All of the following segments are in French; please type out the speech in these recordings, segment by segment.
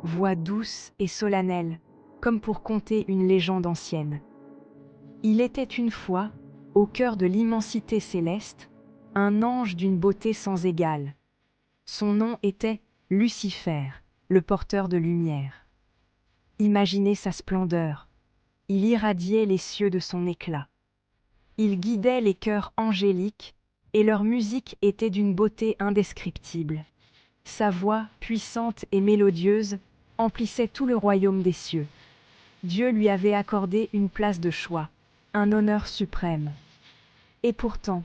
voix douce et solennelle, comme pour conter une légende ancienne. Il était une fois, au cœur de l'immensité céleste, un ange d'une beauté sans égale. Son nom était Lucifer, le porteur de lumière. Imaginez sa splendeur. Il irradiait les cieux de son éclat. Il guidait les cœurs angéliques, et leur musique était d'une beauté indescriptible. Sa voix, puissante et mélodieuse, emplissait tout le royaume des cieux. Dieu lui avait accordé une place de choix, un honneur suprême. Et pourtant,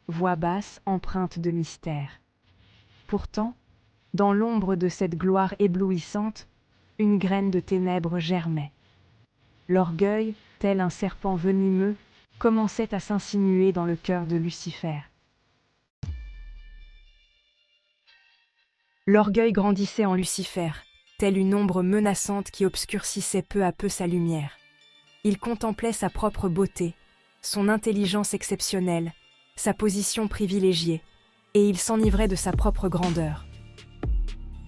voix basse empreinte de mystère. Pourtant, dans l'ombre de cette gloire éblouissante, une graine de ténèbres germait. L'orgueil, tel un serpent venimeux, commençait à s'insinuer dans le cœur de Lucifer. L'orgueil grandissait en Lucifer, telle une ombre menaçante qui obscurcissait peu à peu sa lumière. Il contemplait sa propre beauté, son intelligence exceptionnelle, sa position privilégiée, et il s'enivrait de sa propre grandeur.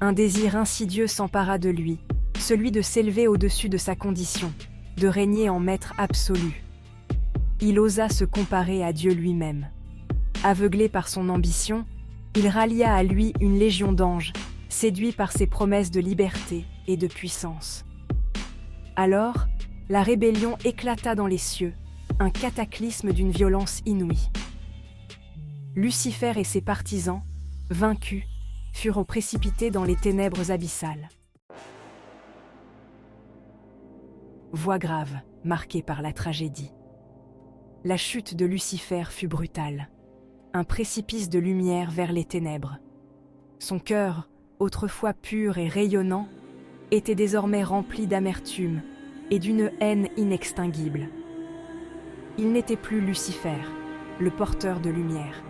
Un désir insidieux s'empara de lui, celui de s'élever au-dessus de sa condition, de régner en maître absolu. Il osa se comparer à Dieu lui-même. Aveuglé par son ambition, il rallia à lui une légion d'anges, séduits par ses promesses de liberté et de puissance. Alors, la rébellion éclata dans les cieux, un cataclysme d'une violence inouïe. Lucifer et ses partisans, vaincus, furent précipités dans les ténèbres abyssales. Voix grave, marquée par la tragédie. La chute de Lucifer fut brutale. Un précipice de lumière vers les ténèbres. Son cœur, autrefois pur et rayonnant, était désormais rempli d'amertume et d'une haine inextinguible. Il n'était plus Lucifer, le porteur de lumière.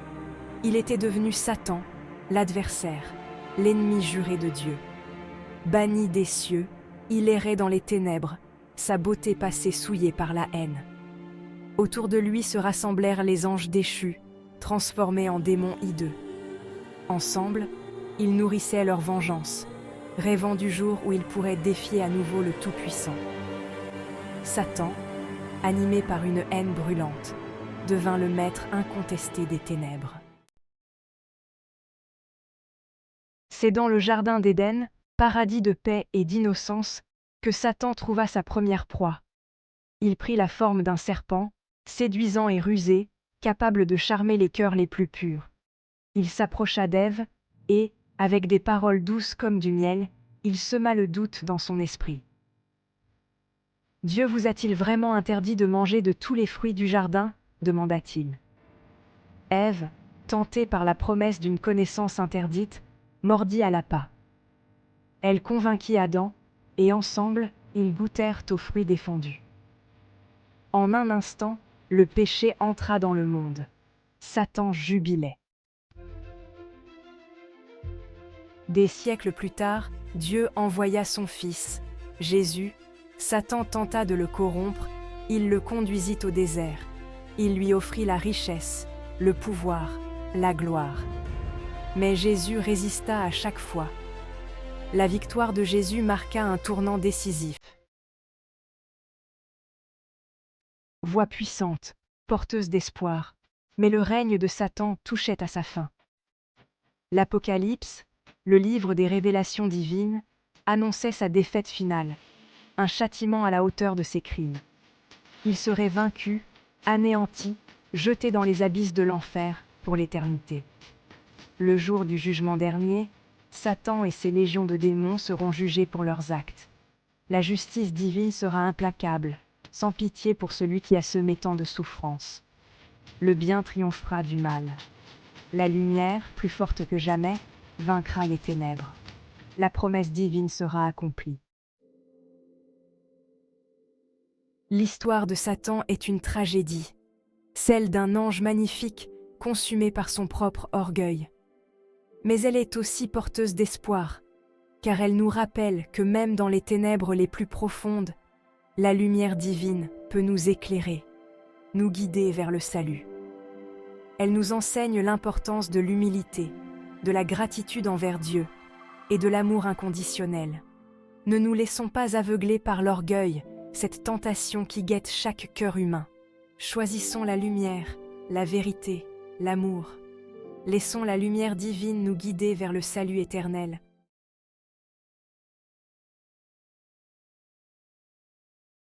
Il était devenu Satan, l'adversaire, l'ennemi juré de Dieu. Banni des cieux, il errait dans les ténèbres, sa beauté passée souillée par la haine. Autour de lui se rassemblèrent les anges déchus, transformés en démons hideux. Ensemble, ils nourrissaient leur vengeance, rêvant du jour où ils pourraient défier à nouveau le Tout-Puissant. Satan, animé par une haine brûlante, devint le maître incontesté des ténèbres. C'est dans le jardin d'Éden, paradis de paix et d'innocence, que Satan trouva sa première proie. Il prit la forme d'un serpent, séduisant et rusé, capable de charmer les cœurs les plus purs. Il s'approcha d'Ève, et, avec des paroles douces comme du miel, il sema le doute dans son esprit. « Dieu vous a-t-il vraiment interdit de manger de tous les fruits du jardin ?» demanda-t-il. Ève, tentée par la promesse d'une connaissance interdite, mordit à l'appât. Elle convainquit Adam, et ensemble, ils goûtèrent aux fruits défendus. En un instant, le péché entra dans le monde. Satan jubilait. Des siècles plus tard, Dieu envoya son Fils, Jésus. Satan tenta de le corrompre, il le conduisit au désert. Il lui offrit la richesse, le pouvoir, la gloire. Mais Jésus résista à chaque fois. La victoire de Jésus marqua un tournant décisif. Voix puissante, porteuse d'espoir, mais le règne de Satan touchait à sa fin. L'Apocalypse, le livre des révélations divines, annonçait sa défaite finale, un châtiment à la hauteur de ses crimes. Il serait vaincu, anéanti, jeté dans les abysses de l'enfer pour l'éternité. Le jour du jugement dernier, Satan et ses légions de démons seront jugés pour leurs actes. La justice divine sera implacable, sans pitié pour celui qui a semé tant de souffrances. Le bien triomphera du mal. La lumière, plus forte que jamais, vaincra les ténèbres. La promesse divine sera accomplie. L'histoire de Satan est une tragédie, celle d'un ange magnifique consumé par son propre orgueil. Mais elle est aussi porteuse d'espoir, car elle nous rappelle que même dans les ténèbres les plus profondes, la lumière divine peut nous éclairer, nous guider vers le salut. Elle nous enseigne l'importance de l'humilité, de la gratitude envers Dieu et de l'amour inconditionnel. Ne nous laissons pas aveugler par l'orgueil, cette tentation qui guette chaque cœur humain. Choisissons la lumière, la vérité, l'amour. Laissons la lumière divine nous guider vers le salut éternel.